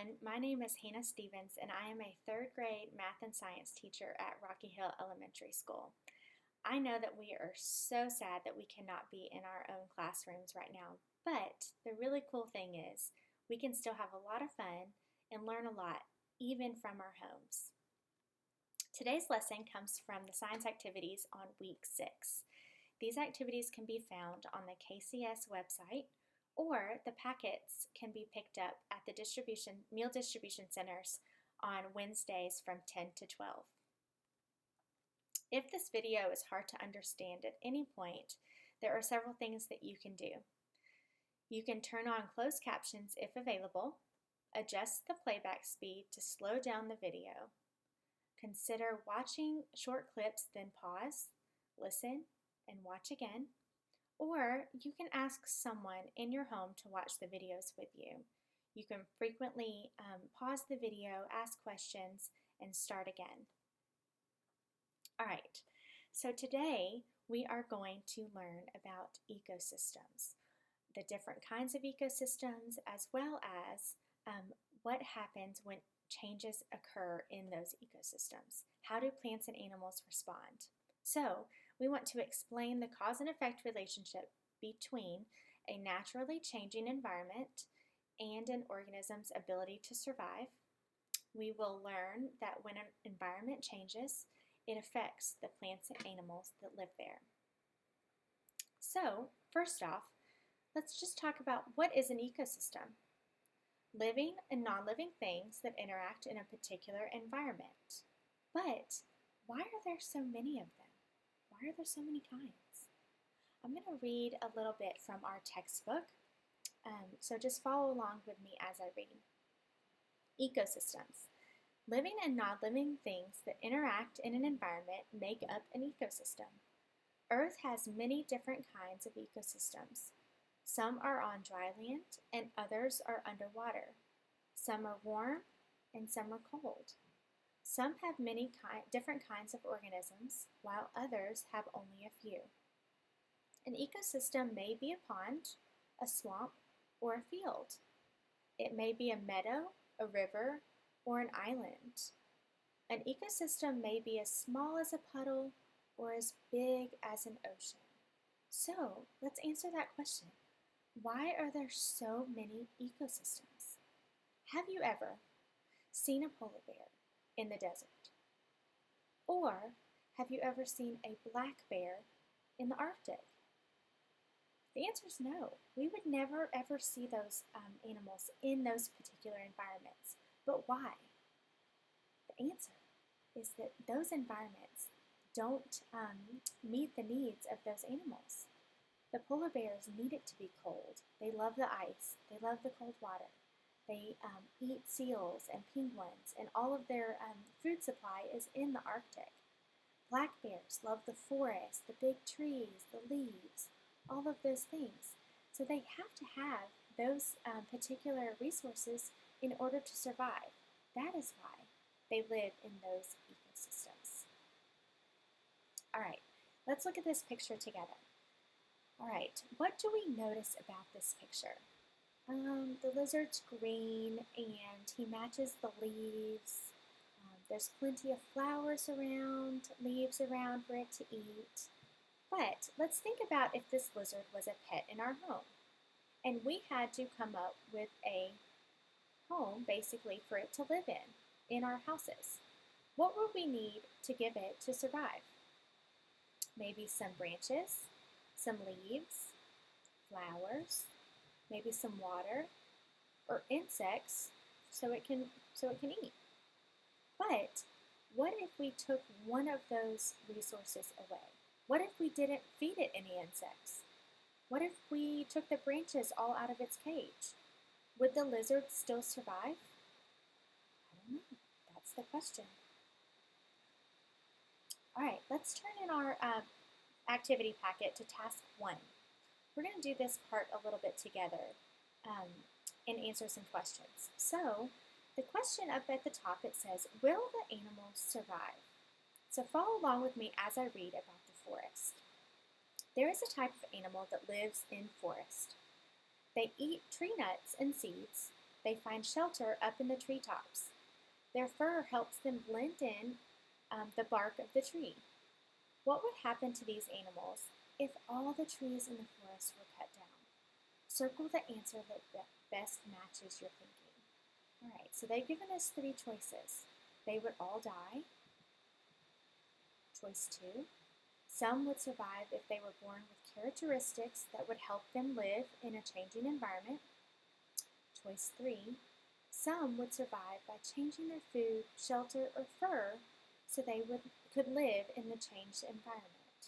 everyone. My name is Hannah Stevens, and I am a third grade math and science teacher at Rocky Hill Elementary School. I know that we are so sad that we cannot be in our own classrooms right now, but the really cool thing is we can still have a lot of fun and learn a lot, even from our homes. Today's lesson comes from the science activities on week 6. These activities can be found on the KCS website, or the packets can be picked up at the meal distribution centers on Wednesdays from 10 to 12. If this video is hard to understand at any point, there are several things that you can do. You can turn on closed captions if available, adjust the playback speed to slow down the video, consider watching short clips, then pause, listen, and watch again. Or you can ask someone in your home to watch the videos with you. You can frequently pause the video, ask questions, and start again. All right, so today we are going to learn about ecosystems, the different kinds of ecosystems, as well as what happens when changes occur in those ecosystems. How do plants and animals respond? So, we want to explain the cause and effect relationship between a naturally changing environment and an organism's ability to survive. We will learn that when an environment changes, it affects the plants and animals that live there. So, first off, let's just talk about what is an ecosystem. Living and non-living things that interact in a particular environment. But why are there so many of them? Why are there so many kinds? I'm going to read a little bit from our textbook, so just follow along with me as I read. Ecosystems. Living and non-living things that interact in an environment make up an ecosystem. Earth has many different kinds of ecosystems. Some are on dry land and others are underwater. Some are warm and some are cold. Some have many different kinds of organisms, while others have only a few. An ecosystem may be a pond, a swamp, or a field. It may be a meadow, a river, or an island. An ecosystem may be as small as a puddle or as big as an ocean. So, let's answer that question. Why are there so many ecosystems? Have you ever seen a polar bear in the desert? Or have you ever seen a black bear in the Arctic? The answer is no. We would never ever see those animals in those particular environments. But why? The answer is that those environments don't meet the needs of those animals. The polar bears need it to be cold. They love the ice. They love the cold water. They eat seals and penguins, and all of their food supply is in the Arctic. Black bears love the forest, the big trees, the leaves, all of those things. So they have to have those particular resources in order to survive. That is why they live in those ecosystems. All right, let's look at this picture together. All right, what do we notice about this picture? The lizard's green and he matches the leaves. There's plenty of flowers around, leaves around for it to eat. But let's think about if this lizard was a pet in our home and we had to come up with a home basically for it to live in our houses. What would we need to give it to survive? Maybe some branches, some leaves, flowers, maybe some water, or insects so it can eat. But what if we took one of those resources away? What if we didn't feed it any insects? What if we took the branches all out of its cage? Would the lizard still survive? I don't know. That's the question. All right, let's turn in our activity packet to task 1. We're going to do this part a little bit together and answer some questions. So, the question up at the top, it says, will the animals survive? So follow along with me as I read about the forest. There is a type of animal that lives in forest. They eat tree nuts and seeds. They find shelter up in the treetops. Their fur helps them blend in the bark of the tree. What would happen to these animals if all the trees in the forest were cut down? Circle the answer that best matches your thinking. All right, so they've given us three choices. They would all die. Choice 2. Some would survive if they were born with characteristics that would help them live in a changing environment. Choice 3. Some would survive by changing their food, shelter, or fur so they could live in the changed environment.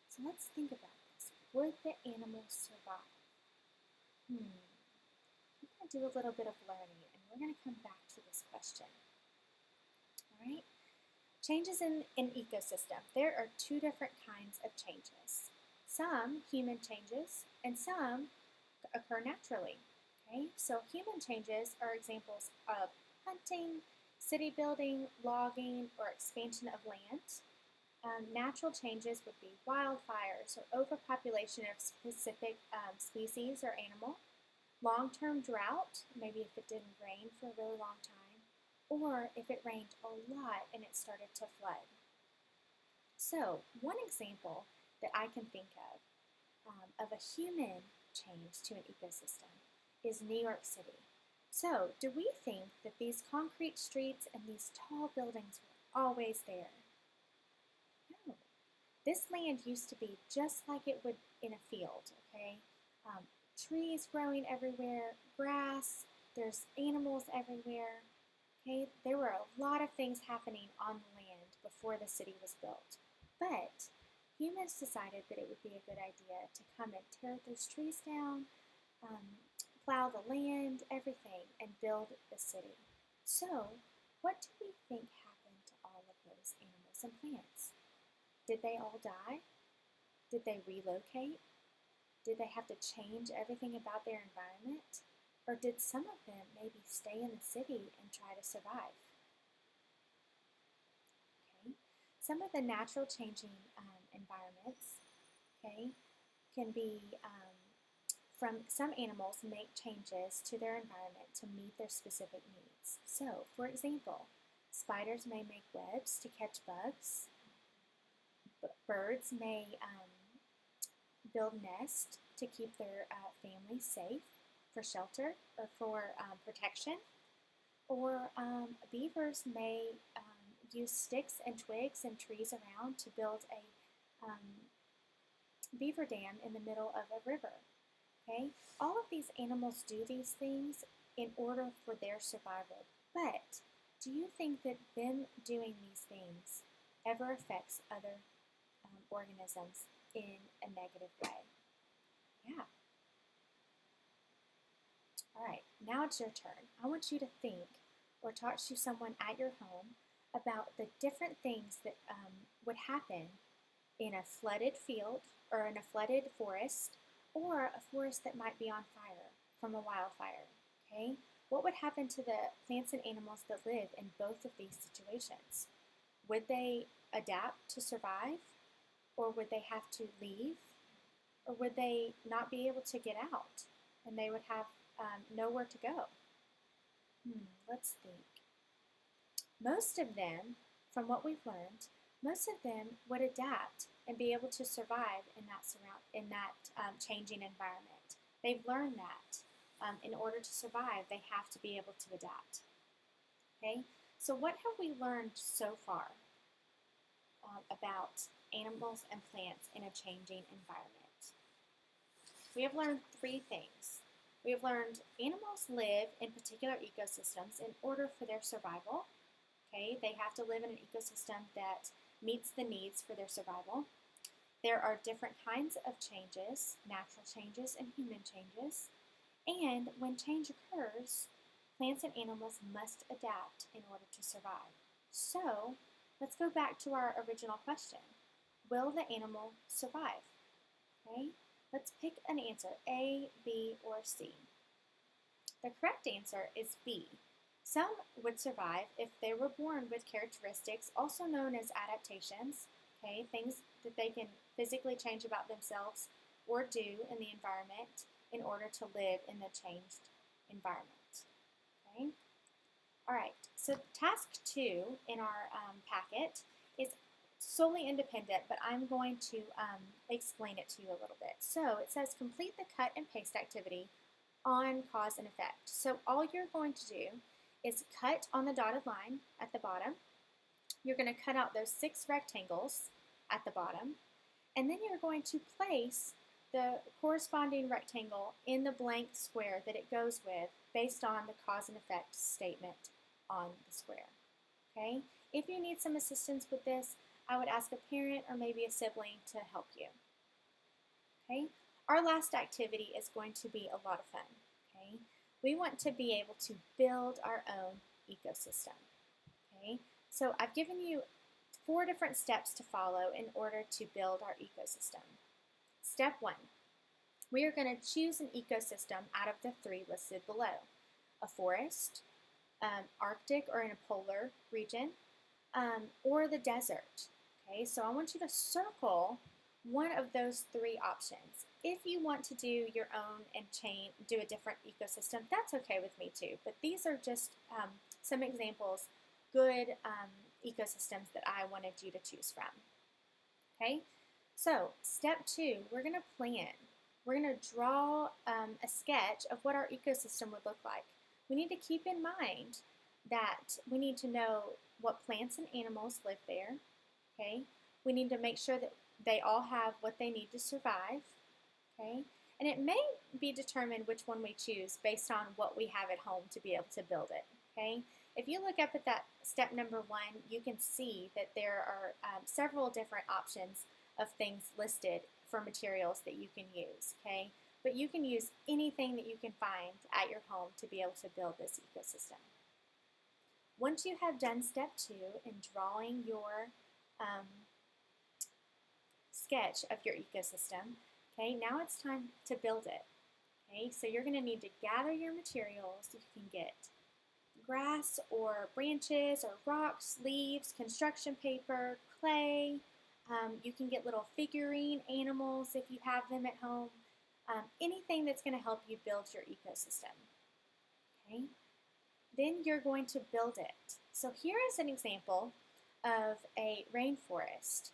So let's think about this. Would the animals survive? We're going to do a little bit of learning, and we're going to come back to this question. All right? Changes in an ecosystem. There are two different kinds of changes. Some human changes, and some occur naturally. Okay? So human changes are examples of hunting, city building, logging, or expansion of land. Natural changes would be wildfires or overpopulation of specific species or animal. Long-term drought, maybe if it didn't rain for a really long time, or if it rained a lot and it started to flood. So one example that I can think of a human change to an ecosystem is New York City. So do we think that these concrete streets and these tall buildings were always there? No. This land used to be just like it would in a field, okay? Trees growing everywhere, grass, there's animals everywhere. Okay, there were a lot of things happening on the land before the city was built. But humans decided that it would be a good idea to come and tear those trees down, plow the land, everything, and build the city. So, what do we think happened to all of those animals and plants? Did they all die? Did they relocate? Did they have to change everything about their environment? Or did some of them maybe stay in the city and try to survive? Okay. Some of the natural changing environments, okay, can be from some animals make changes to their environment to meet their specific needs. So, for example, spiders may make webs to catch bugs. Birds may build nests to keep their families safe for shelter or for protection. Or beavers may use sticks and twigs and trees around to build a beaver dam in the middle of a river. Okay? All of these animals do these things in order for their survival. But do you think that them doing these things ever affects other organisms in a negative way? Yeah. All right, now it's your turn. I want you to think or talk to someone at your home about the different things that would happen in a flooded field or in a flooded forest or a forest that might be on fire from a wildfire, okay? What would happen to the plants and animals that live in both of these situations? Would they adapt to survive, or would they have to leave, or would they not be able to get out and they would have nowhere to go? Let's think. Most of them, from what we've learned, most of them would adapt and be able to survive in that changing environment. They've learned that in order to survive, they have to be able to adapt. Okay, so what have we learned so far about animals and plants in a changing environment? We have learned three things. We have learned animals live in particular ecosystems in order for their survival. Okay, they have to live in an ecosystem that meets the needs for their survival. There are different kinds of changes, natural changes and human changes. And when change occurs, plants and animals must adapt in order to survive. So, let's go back to our original question. Will the animal survive? Okay, let's pick an answer, A, B, or C. The correct answer is B. Some would survive if they were born with characteristics, also known as adaptations, okay, things that they can physically change about themselves or do in the environment in order to live in the changed environment. Okay. All right, so task 2 in our packet is solely independent, but I'm going to explain it to you a little bit. So it says complete the cut and paste activity on cause and effect. So all you're going to do is cut on the dotted line at the bottom. You're going to cut out those 6 rectangles at the bottom, and then you're going to place the corresponding rectangle in the blank square that it goes with based on the cause and effect statement on the square. Okay? If you need some assistance with this, I would ask a parent or maybe a sibling to help you. Okay? Our last activity is going to be a lot of fun. Okay? We want to be able to build our own ecosystem. Okay? So I've given you 4 different steps to follow in order to build our ecosystem. Step 1, we are going to choose an ecosystem out of the 3 listed below. A forest, Arctic or in a polar region, or the desert. Okay, so I want you to circle one of those 3 options. If you want to do your own and do a different ecosystem, that's okay with me too. But these are just some examples, good ecosystems that I wanted you to choose from. Okay, so step 2, we're going to plan. We're going to draw a sketch of what our ecosystem would look like. We need to keep in mind that we need to know what plants and animals live there. Okay, we need to make sure that they all have what they need to survive. Okay, and it may be determined which one we choose based on what we have at home to be able to build it. Okay, if you look up at that step number 1, you can see that there are several different options of things listed for materials that you can use. Okay, but you can use anything that you can find at your home to be able to build this ecosystem. Once you have done step 2 in drawing your sketch of your ecosystem, okay, now it's time to build it. Okay, so you're going to need to gather your materials. You can get grass or branches or rocks, leaves, construction paper, clay. You can get little figurine animals if you have them at home. Anything that's going to help you build your ecosystem. Okay, then you're going to build it. So here is an example of a rainforest.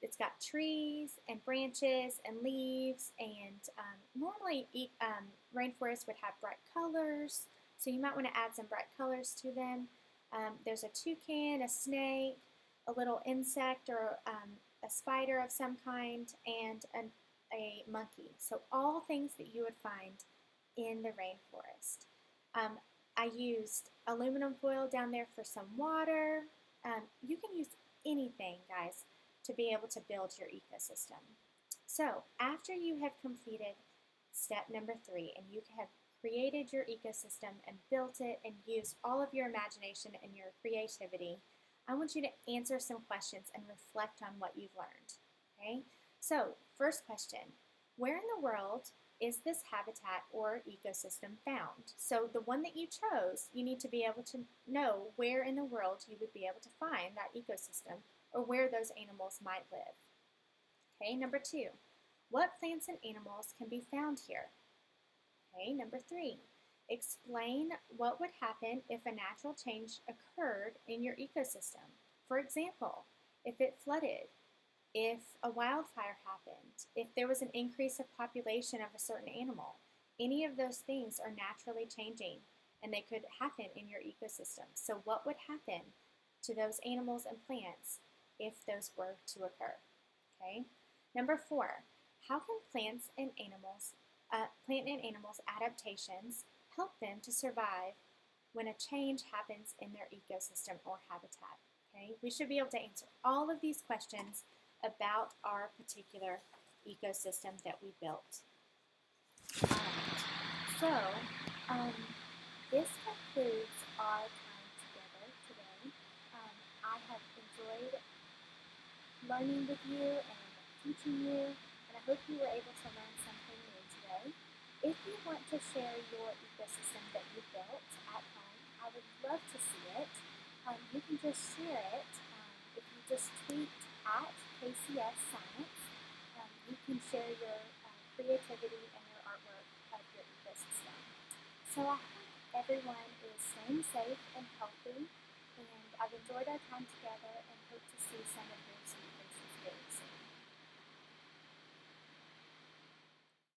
It's got trees and branches and leaves, and normally rainforests would have bright colors, so you might want to add some bright colors to them. There's a toucan, a snake, a little insect or a spider of some kind, and a monkey. So all things that you would find in the rainforest. I used aluminum foil down there for some water. You can use anything, guys, to be able to build your ecosystem. So after you have completed step number 3 and you have created your ecosystem and built it and used all of your imagination and your creativity, I want you to answer some questions and reflect on what you've learned. Okay? So first question, where in the world is this habitat or ecosystem found? So the one that you chose, you need to be able to know where in the world you would be able to find that ecosystem or where those animals might live. Okay, number 2, what plants and animals can be found here? Okay, number 3, explain what would happen if a natural change occurred in your ecosystem. For example, if it flooded, if a wildfire happened, if there was an increase of population of a certain animal. Any of those things are naturally changing and they could happen in your ecosystem. So what would happen to those animals and plants if those were to occur? Okay. Number 4, how can plant and animals adaptations help them to survive when a change happens in their ecosystem or habitat? Okay. We should be able to answer all of these questions about our particular ecosystem that we built. So, this concludes our time together today. I have enjoyed learning with you and teaching you, and I hope you were able to learn something new today. If you want to share your ecosystem that you built at home, I would love to see it. You can just share it if you just tweet at KCS Science. You can share your creativity and your artwork of your ecosystem. So I hope everyone is staying safe and healthy, and I've enjoyed our time together and hope to see some of you soon.